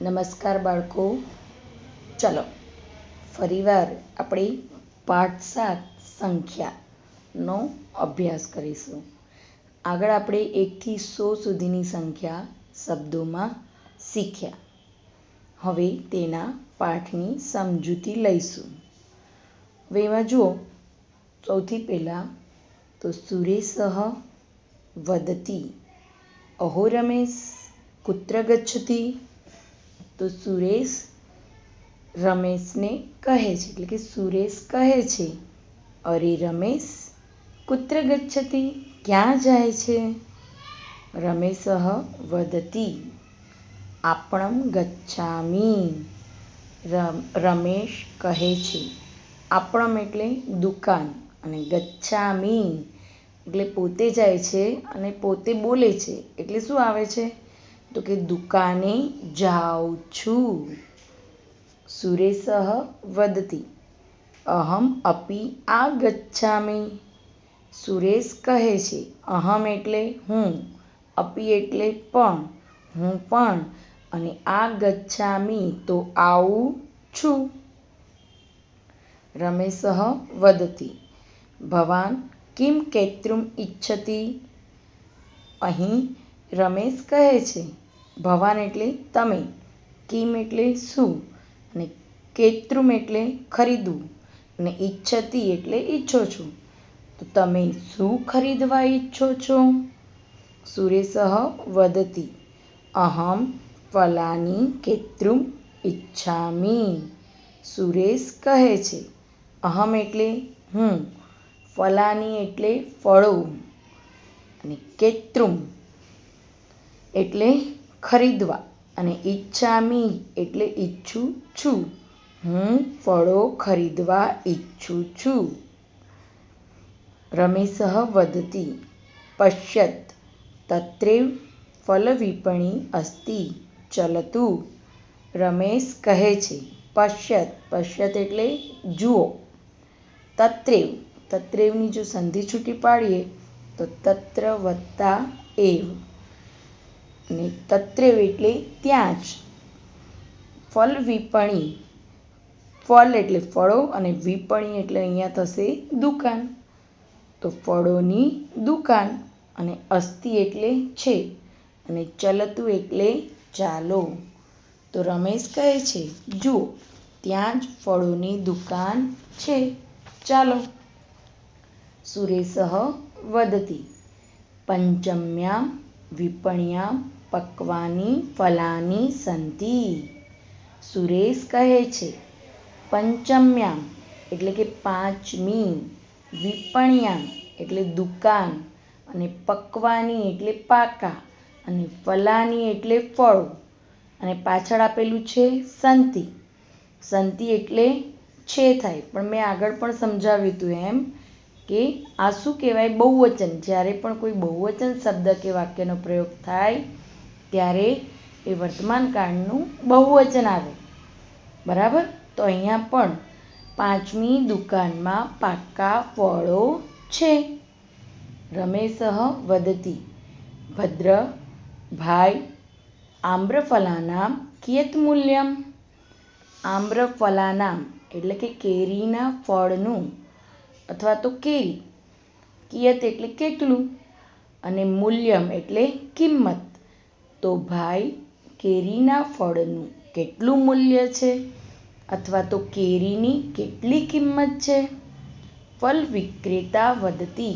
નમસ્કાર બાળકો, ચલો ફરીવાર આપણે પાઠ 7 સંખ્યાનો અભ્યાસ કરીશું. આગળ આપણે 1 થી 100 સુધીની સંખ્યા શબ્દોમાં શીખ્યા. હવે તેના પાઠની સમજૂતી લઈશું. હવે એમાં જુઓ, સૌથી પહેલાં તો સુરેશઃ વદતિ અહો રમેશ કુત્ર ગચ્છતિ. તો સુરેશ રમેશને કહે છે, એટલે કે સુરેશ કહે છે, અરે રમેશ કુત્ર ગચ્છતિ, ક્યાં જાય છે? રમેશઃ વદતિ આપણમ ગચ્છામિ. રમેશ કહે છે, આપણમ એટલે દુકાન અને ગચ્છામિ એટલે પોતે જાય છે અને પોતે બોલે છે એટલે શું આવે છે? તો કે દુકાને જાઉં છું. સુરેશઃ વદતિ અહમ અપી આગચ્છામિ. સુરેશ કહે છે, અહમ એટલે હું, અપી એટલે પણ, હું પણ, અને આગચ્છામિ તો આવું છું. રમેશઃ વદતિ ભવાન કિમ કૈત્રુમ ઇચ્છતિ. અહીં રમેશ કહે છે, ભવાન એટલે તમે, કિમ એટલે શું, અને કૈત્રુમ એટલે ખરીદવું, અને ઇચ્છતિ એટલે ઈચ્છો છો. તો તમે શું ખરીદવા ઈચ્છો છો? સુરેશઃ વદતિ અહમ ફલાની કૈત્રુમ ઇચ્છામિ. સુરેશ કહે છે, અહમ એટલે હું, ફલાની એટલે ફળો, અને કૈત્રુમ એટલે ખરીદવા, અને ઇચ્છામિ એટલે ઈચ્છું છું. હું ફળો ખરીદવા ઈચ્છું છું. રમેશઃ વદતિ પશ્યત તત્રૈવ ફલવિપણી અસ્તિ ચલતુ. રમેશ કહે છે, પશ્યત, પશ્યત એટલે જુઓ, તત્રૈવ, તત્રૈવની જો સંધિ છૂટી પાડીએ તો તત્ર વત્તા એવ, અને તત્રૈવ એટલે ત્યાં જ. ફલવિપણી, ફલ એટલે ફળો, અને વિપણી એટલે અહીંયા થશે દુકાન. તો ફળોની દુકાન, અને અસ્તિ એટલે છે, અને ચલતુ એટલે ચાલો. તો રમેશ કહે છે, જુઓ ત્યાં જ ફળોની દુકાન છે, ચાલો. સુરેશઃ વદતિ પંચમ્યાં વિપણ્યાં પક્વાનિ ફલાનિ સન્તિ. સુરેશ કહે છે, પંચમ્યાં એટલે કે પાંચમી, વિપણ્યાં એટલે દુકાન, અને પક્વાની એટલે પાકા, અને ફલાની એટલે ફળો, અને પાછળ આપેલું છે સન્તિ. સન્તિ એટલે છે થાય, પણ મેં આગળ પણ સમજાવ્યું હતું એમ કે આ શું કહેવાય? બહુવચન. જ્યારે પણ કોઈ બહુવચન શબ્દ કે વાક્યનો પ્રયોગ થાય ત્યારે એ વર્તમાન કાળનું બહુવચન આવે, બરાબર? તો અહીંયા પણ પાંચમી દુકાનમાં પાકા ફળો છે. રમેશઃ વદતિ ભદ્ર ભાઈ આમ્રફલાનાં કિયત મૂલ્યમ. આમ્રફલાનાં એટલે કે કેરીના ફળનું, અથવા તો કેરી, કિયત એટલે કેટલું, અને મૂલ્યમ એટલે કિંમત. તો ભાઈ કેરીના ફળનું કેટલું મૂલ્ય છે, અથવા તો કેરીની કેટલી કિંમત છે? ફલ વિક્રેતા વદતિ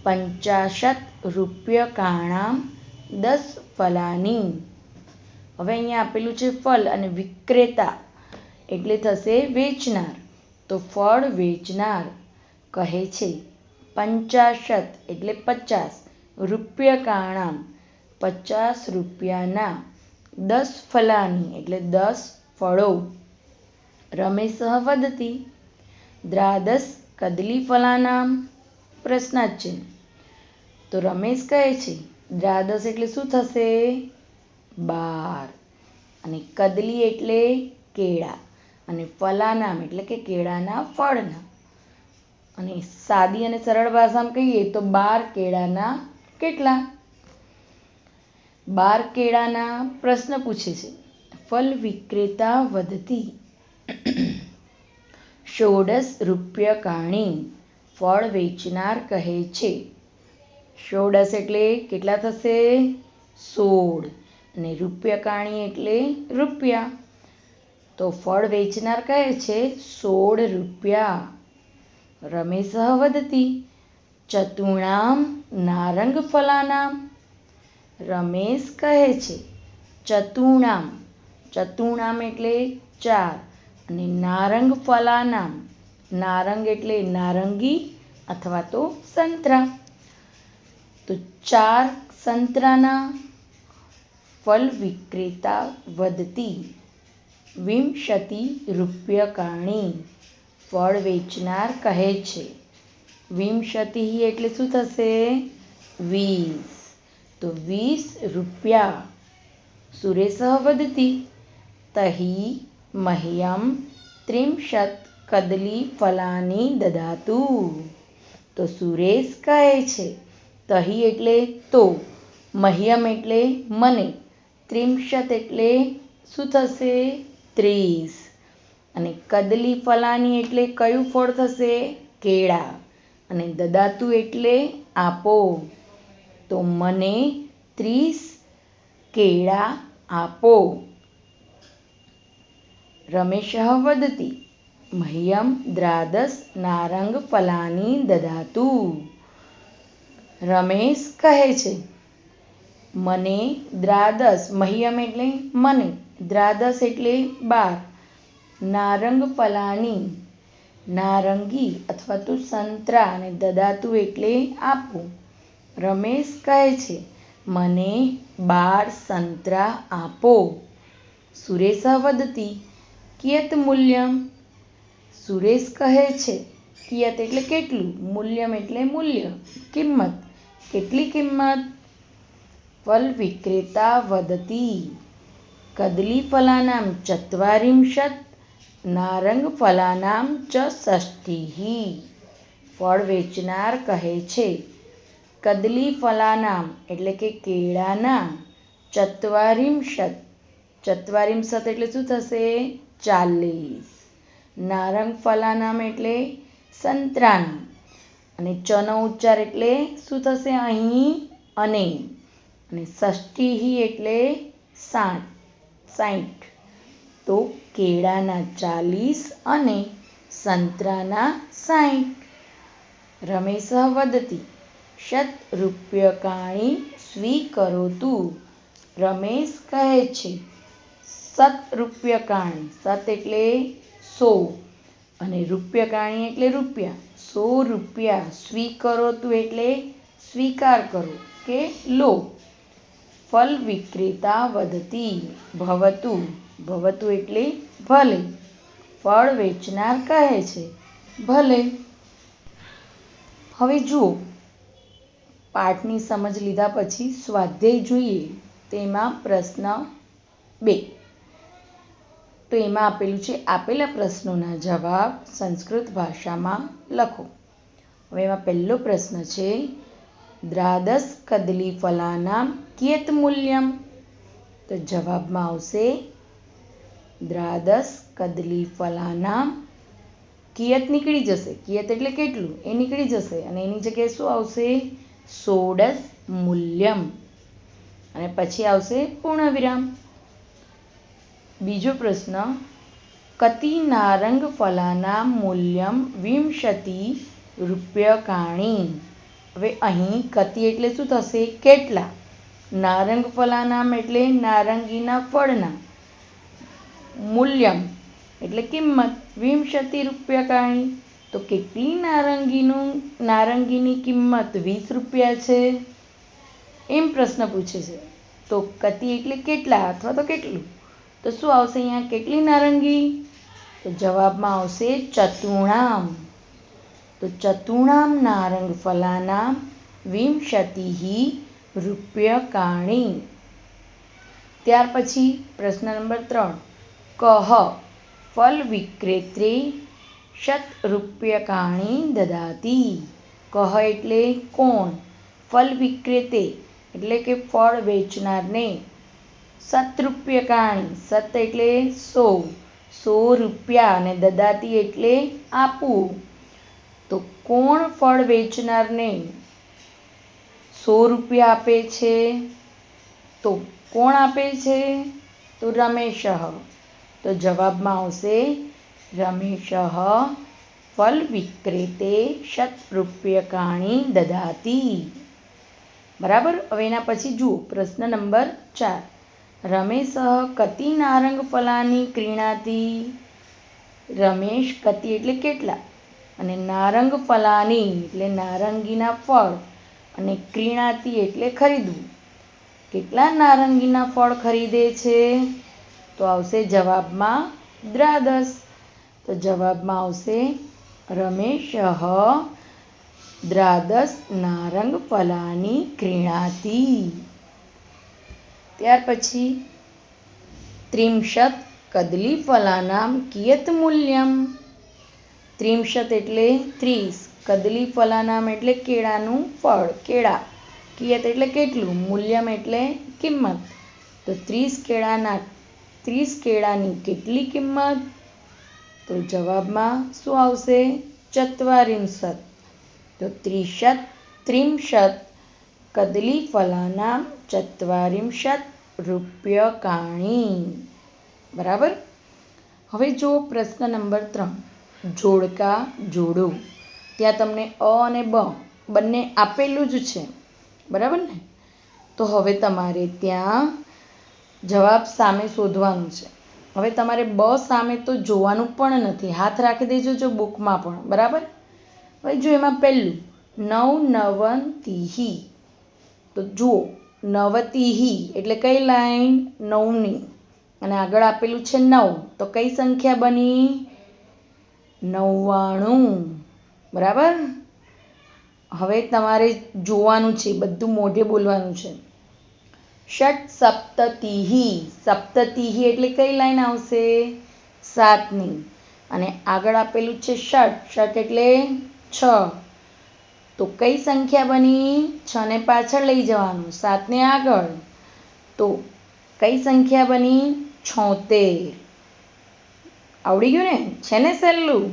પંચાશત રૂપ્યકાણાં 10 ફલાનિ. હવે અહીંયા આપેલું છે ફલ, અને વિક્રેતા એટલે થશે વેચનાર. તો ફળ વેચનાર કહે છે, પંચાશત એટલે 50, રૂપ્યકાણાં 50 રૂપિયાના, 10 ફલાનિ એટલે 10 ફળો. રમેશઃ વદતિ દ્વાદશ કદલીફલાનાં. પ્રશ્નાર્થ. તો રમેશ કહે છે, દ્વાદશ એટલે શું થશે? 12, અને કદલી એટલે કેળા, અને ફલાનામ એટલે કે કેળાના ફળના. અને સાદી અને સરળ ભાષામાં કહીએ તો 12 કેળાના કેટલા? 12 કેળાના પ્રશ્ન પૂછે છે. ફલ વિક્રેતા વદતી 16 રૂપ્યકાણી. ફળ વેચનાર કહે છે 16 એટલે કેટલા થશે? 16. અને રૂપ્યકાણી એટલે રૂપિયા. તો ફળ વેચનાર કહે છે 16 રૂપિયા. રમેશ વદતી ચતુર્ણામ નારંગ ફલાનામ. રમેશ કહે છે ચતુર્ણામ, ચતુર્ણામ એટલે 4, અને નારંગ ફલાનામ, નારંગ એટલે નારંગી અથવા તો સંતરા. તો 4 સંતરાના ફલ વિક્રેતા વદતી 20 રૂપ્યકાણી. ફળ વેચનાર કહે છે 20 એટલે શું થશે? 20. તો 20 રૂપિયા. સુરેશ વદતી તહી મહ્યમ 30 કદલી ફલાની દદાતુ. તો સુરેશ કહે છે તહી એટલે તો, મહ્યમ એટલે મને, 30 એટલે શું થશે? 30. અને કદલી ફલાની એટલે કયું ફળ થશે? કેળા. અને દદાતુ એટલે આપો. તો મને 30 કેળા આપો. રમેશ વદતી મહ્યમ 12 નારંગ ફલાની દદાતુ. રમેશ કહે છે મને 12, મહ્યમ એટલે મને, 12 એટલે 12, નારંગ ફલાની નારંગી અથવા તો સંતરા, અને દદાતુ એટલે આપો. રમેશ કહે છે મને 12 સંતરા આપો. સુરેશ વદતી કિયત મૂલ્યમ. સુરેશ કહે છે કિયત એટલે કેટલું, મૂલ્યમ એટલે મૂલ્ય, કિંમત, કેટલી કિંમત? ફલ વિક્રેતા વદતી કદલી ફલાનામ 40, નારંગ ફલાનામ ચ 60. ફળ વેચનાર કહે છે કદલી ફલાનામ એટલે કે કેળાના 40, 40 એટલે શું થશે? 40. નારંગ ફલાનામ એટલે સંતરાના, અને ચનો ઉચ્ચાર એટલે શું થશે અહીં? અને 60 એટલે 60. તો કેળાના 40 અને સંતરાના 60. રમેશ વદતી 100 રૂપ્યકાણી સ્વીકરોતુ. રમેશ કહે છે 7 રૂપ્યકાણી, 7 એટલે 100, અને રૂપ્યકાણી એટલે રૂપિયા, 100 રૂપિયા. સ્વીકરોતુ એટલે સ્વીકાર કરો કે લો. ફલ વિક્રેતા વદતી ભવતુ, ભવતુ એટલે ભલે. ફળ વેચનાર કહે છે ભલે. હવે જુઓ, પાઠની સમજ લીધા પછી સ્વાધ્યાય જોઈએ. તેમાં પ્રશ્ન 2. તો એમાં આપેલું છે આપેલા પ્રશ્નોના જવાબ સંસ્કૃત ભાષામાં લખો. હવે એમાં પહેલો પ્રશ્ન છે 12 કદલી ફલાનામ કિયત મૂલ્યમ. તો જવાબમાં આવશે 12 કદલી ફલાનામ, કિયત નીકળી જશે, કિયત એટલે કેટલું એ નીકળી જશે, અને એની જગ્યાએ શું આવશે? 16 મૂલ્યમ. અને પછી આવશે પૂર્ણવિરામ. બીજો પ્રશ્ન કતિ નારંગ ફલાનામ મૂલ્યમ 20 રૂપ્યકાણી. હવે અહીં કતિ એટલે શું થશે? કેટલા. નારંગ ફલાનામ એટલે નારંગીના ફળના, મૂલ્યમ એટલે કિંમત, 20 રૂપ્યકાણી. તો કેટલી નારંગીની કિંમત 20 રૂપિયા છે એમ પ્રશ્ન પૂછે છે. તો કતિ એટલે કેટલા અથવા તો કેટલું. તો શું આવશે અહીંયા? કેટલી નારંગી? તો જવાબમાં આવશે ચતુર્ણામ. તો ચતુર્ણામ નારંગ ફલાનામ 20 રૂપ્યકાણી. ત્યાર પછી પ્રશ્ન નંબર 3. કહ ફલ વિક્રેત્રે 100 રૂપ્યકાણી દદાતી. કહ એટલે કોણ? ફલ વિક્રેતે એટલે કે ફળ વેચનારને શતરૂપ્યકાણી, શત એટલે 100, 100 રૂપિયા અને દદાતી એટલે આપવું. તો કોણ ફળ વેચનારને 100 રૂપિયા આપે છે? તો કોણ આપે છે? તો રમેશ. તો જવાબમાં આવશે રમેશ ફલ વિક્રેતે શતરૂપ્યકાણી દદાતી. બરાબર. હવે એના પછી જુઓ પ્રશ્ન નંબર 4. રમેશ કતિ નારંગફલાની ક્રીણાતિ. રમેશ કતિ એટલે કેટલા અને નારંગફલાની એટલે નારંગીના ફળ અને ક્રીણાતિ એટલે ખરીદવું. કેટલા નારંગીના ફળ ખરીદે છે? તો આવશે જવાબમાં દ્રાદસ. તો જવાબમાં આવશે રમેશ દ્રાદસ નારંગફલાની ક્રીણાતિ. ત્યાર પછી ત્રિંશત કદલીફલાનામ કિયત મૂલ્યમ. ત્રિંશત એટલે 30, કદલીફલાનામ એટલે કેળાનું ફળ, કેળા, કિયત એટલે કેટલું, મૂલ્યમ એટલે કિંમત. તો 30 કેળાની કેટલી કિંમત? તો જવાબમાં શું આવશે? ચત્વારિંશત. તો ત્રિંશત કદલીફલાનામ ચત્વારિંશત રૂપ્યકાણી. બરાબર. હવે જો પ્રશ્ન નંબર 3, જોડકા જોડો. ત્યાં તમને અ અને બ બંને આપેલું જ છે. બરાબર ને? તો હવે તમારે ત્યાં જવાબ સામે શોધવાનું છે. હવે તમારે બ સામે તો જોવાનું પણ નથી, હાથ રાખી દેજો જો બુકમાં પણ. બરાબર. હવે જો એમાં પહેલું નવનવતિઃ. તો જુઓ નવતિઃ એટલે કઈ લાઈન? 9ની. અને આગળ આપેલું છે 9, તો કઈ સંખ્યા બની? 99. બરાબર. હવે તમારે જોવાનું છે, બધું મોઢે બોલવાનું છે. ષટ્સપ્તતિઃ. સપ્તતિઃ એટલે કઈ લાઈન આવશે? 7ની. અને આગળ આપેલું છે ષટ, ષટ એટલે 6. તો કઈ સંખ્યા બની? 6 ને પાછળ લઈ જવાનું, 7 ને આગળ. તો કઈ સંખ્યા બની? 76. આવડી ગયું ને? છે ને સહેલું?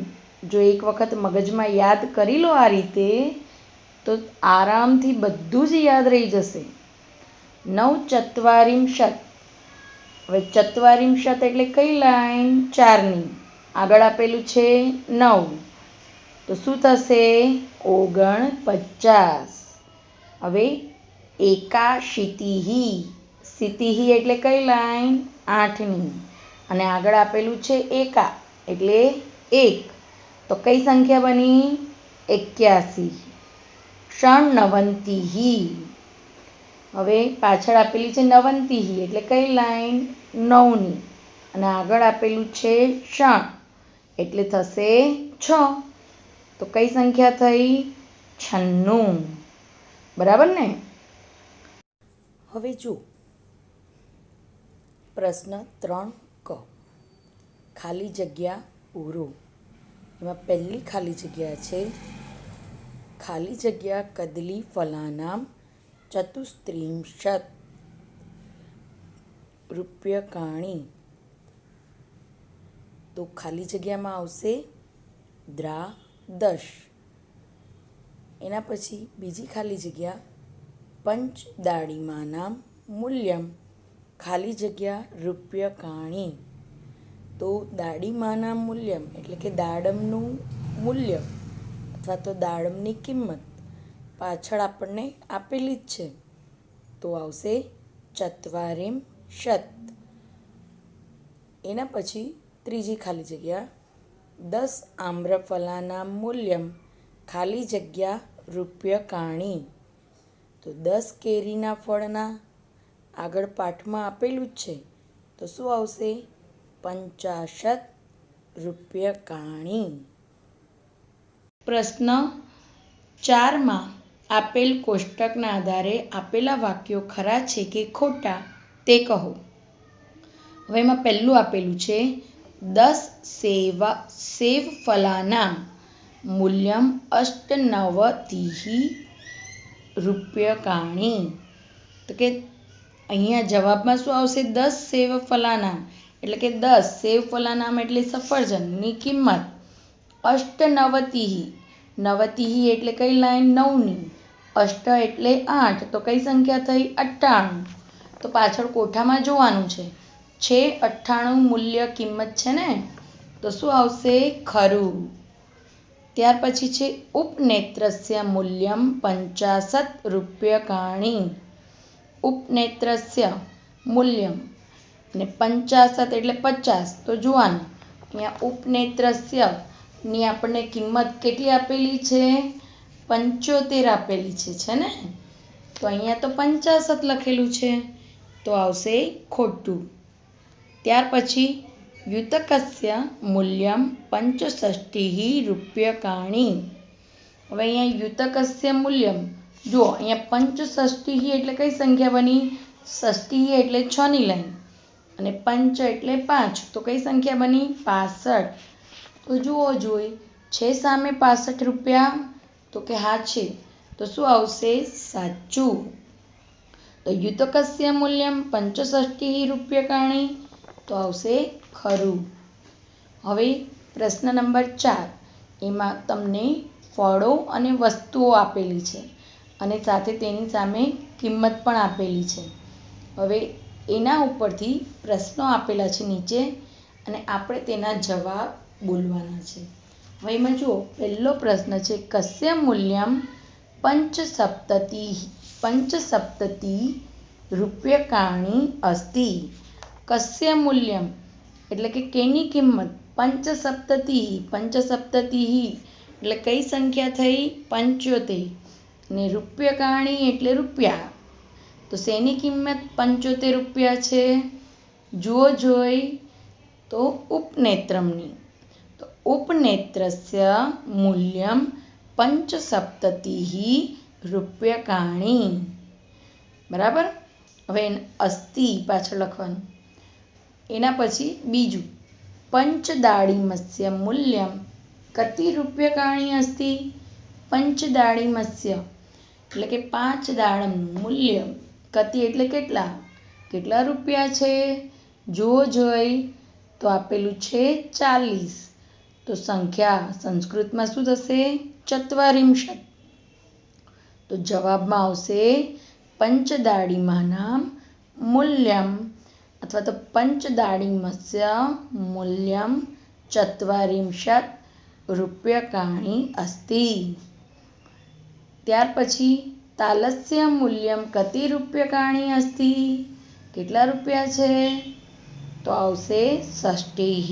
જો એક વખત મગજમાં યાદ કરી લો આ રીતે તો આરામથી બધું જ યાદ રહી જશે. નવચત્વારિંશત. હવે ચત્વારિંશત એટલે કઈ લાઈન? 4ની. આગળ આપેલું છે 9. તો શું થશે? 49. હવે એકાશીતિઃ. શીતિઃ એટલે કઈ લાઈન? 8ની. અને આગળ આપેલું છે એકા એટલે 1. તો કઈ સંખ્યા બની? 81. ષણ્ણવતિઃ. હવે પાછળ આપેલી છે નવંતિઃ એટલે કઈ લાઈન? 9ની. અને આગળ આપેલું છે ષણ એટલે થશે 6. તો કઈ સંખ્યા થઈ? 96. બરાબર ને? હવે જો પ્રશ્ન 3ક, ખાલી જગ્યા પૂરો. એમાં પહેલી ખાલી જગ્યા છે ખાલી જગ્યા કદલીફલાનામ ચતુસ્ત્રિંશત રૂપ્યકાણી. તો ખાલી જગ્યામાં આવશે દ્રાદશ. એના પછી બીજી ખાલી જગ્યા પંચદાળીમાનામ મૂલ્યમ ખાલી જગ્યા રૂપ્યકાણી. તો દાળીમાના મૂલ્યમ એટલે કે દાડમનું મૂલ્ય અથવા તો દાડમની કિંમત પાછળ આપણને આપેલી જ છે. તો આવશે ચત્વારિંશત. એના પછી ત્રીજી ખાલી જગ્યા 10 આમ્રફલાના મૂલ્યમ ખાલી જગ્યા રૂપ્યકાણી. તો 10 કેરીના ફળના આગળ પાઠમાં આપેલું જ છે. તો શું આવશે? 50 રૂપ્યકાણી. પ્રશ્ન 4માં આપેલ કોષ્ટકના આધારે આપેલા વાક્યો ખરા છે કે ખોટા તે કહો. હવે એમાં પહેલું આપેલું છે 10 સેવફલાનાં મૂલ્યમ અષ્ટનવતિઃ રૂપ્યકાણી. તો કે અહીંયા જવાબમાં શું આવશે? 10 સેવફલાનામ એટલે કે 10 સેવફલાનામ એટલે સફરજનની કિંમત અષ્ટનવતિઃ. નવતિઃ એટલે કઈ લાઈન? 9ની. અષ્ટ એટલે 8 તો કઈ સંખ્યા થઈ? 98. તો પાછળ કોઠામાં જોવાનું છે 98 મૂલ્ય કિંમત છે ને, તો શું આવશે? ખરું. ત્યાર પછી છે ઉપનેત્રસ્ય મૂલ્યમ 50 રૂપ્યકાણિ. ઉપનેત્રસ્ય મૂલ્યમ અને 50 એટલે 50. તો જોવાનું અહીંયા ઉપનેત્રસ્ય ની આપણને કિંમત કેટલી આપેલી છે? 75 આપેલી છે ને? તો અહીંયા તો 50 લખેલું છે, તો આવશે ખોટું. ત્યાર પછી યુતકસ્ય મૂલ્યમ 65 રૂપ્યકાણિ. હવે અહીંયા યુતકસ્ય મૂલ્યમ જુઓ, અહીંયા 65 એટલે કઈ સંખ્યા બની? ષષ્ઠી એટલે 6ની લાઈન અને પંચ એટલે 5 તો કઈ સંખ્યા બની? 65. તો જુઓ જોઈ છે સામે 65 રૂપિયા? તો કે હા છે, તો શું આવશે? સાચું. તો યુતકસ્ય મૂલ્યમ 65 રૂપ્યકાણિ તો આવશે ખરું. હવે પ્રશ્ન નંબર 4, એમાં તમને ફળો અને વસ્તુઓ આપેલી છે અને સાથે તેની સામે કિંમત પણ આપેલી છે. હવે એના ઉપરથી પ્રશ્નો આપેલા છે નીચે અને આપણે તેના જવાબ બોલવાના છે. હવે એમાં જુઓ, પહેલો પ્રશ્ન છે કસ્ય મૂલ્યમ પંચસપ્તતિ રૂપ્યકાણિ અસ્તિ. કસ્ય મૂલ્યમ એટલે કે કેની કિંમત? પંચસપ્તતિ. એટલે કઈ સંખ્યા થઈ? 75. ને રૂપ્યકાણિ એટલે રૂપિયા, તો શેની કિંમત 75 રૂપિયા છે? જુઓ જોઈ તો ઉપનેત્રમની. તો ઉપનેત્રસ્ય મૂલ્યમ 75 રૂપ્યકાણિ. બરાબર. હવે અસ્તિ પાછળ લખવાનું. એના પછી બીજું પંચદાળિમસ્ય મૂલ્યમ કતિ રૂપ્યકાણિ અસ્તિ. પંચદાળિમસ્ય એટલે કે 5 દાડમનું મૂલ્ય કતિ એટલે કેટલા? કેટલા રૂપિયા છે? જુઓ જોઈ તો આપેલું છે 40. તો સંખ્યા સંસ્કૃતમાં શું થશે? ચત્વારિંશત. તો જવાબમાં આવશે પંચદાળિમાનામ મૂલ્યમ અથવા તો પંચદાળિમસ્ય મૂલ્યમ ચત્વારિંશત રૂપ્યકાણિ અસ્તિ. ત્યાર પછી તાલસ્ય મૂલ્યમ કતિ રૂપ્યકાણિ અસ્તિ. કેટલા રૂપિયા છે? તો આવશે ષષ્ઠિઃ.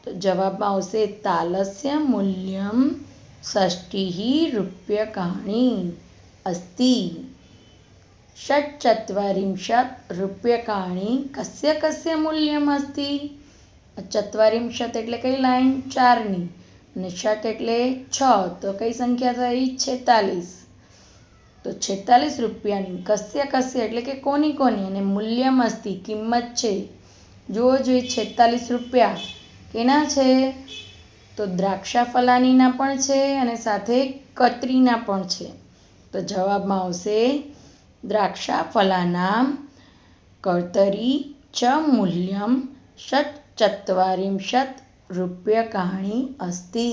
તો જવાબમાં આવશે તાલસ્ય મૂલ્યમ ષષ્ઠિઃ રૂપ્યકાણિ અસ્તિ. ષટ્ચત્વારિંશત રૂપ્યકાણિ કસ્ય મૂલ્યમ અસ્તિ. ચત્વારિંશત એટલે કઈ લાઈન? 4ની અને ષટ એટલે 6 તો કઈ સંખ્યા થઈ? 46. તો 46 રૂપિયાની કસ્ય એટલે કે કોની અને મૂલ્યમ અસ્તિ કિંમત છે. જુઓ જોઈ 46 રૂપિયા કેના છે? તો દ્રાક્ષાફલાનીના પણ છે અને સાથે કતરીના પણ છે. તો જવાબમાં આવશે દ્રાક્ષાફલાનામ કર્તરી ચ મૂલ્યમ ષટ્ચત્વારિંશત રૂપ્યકાણિ અસ્તિ.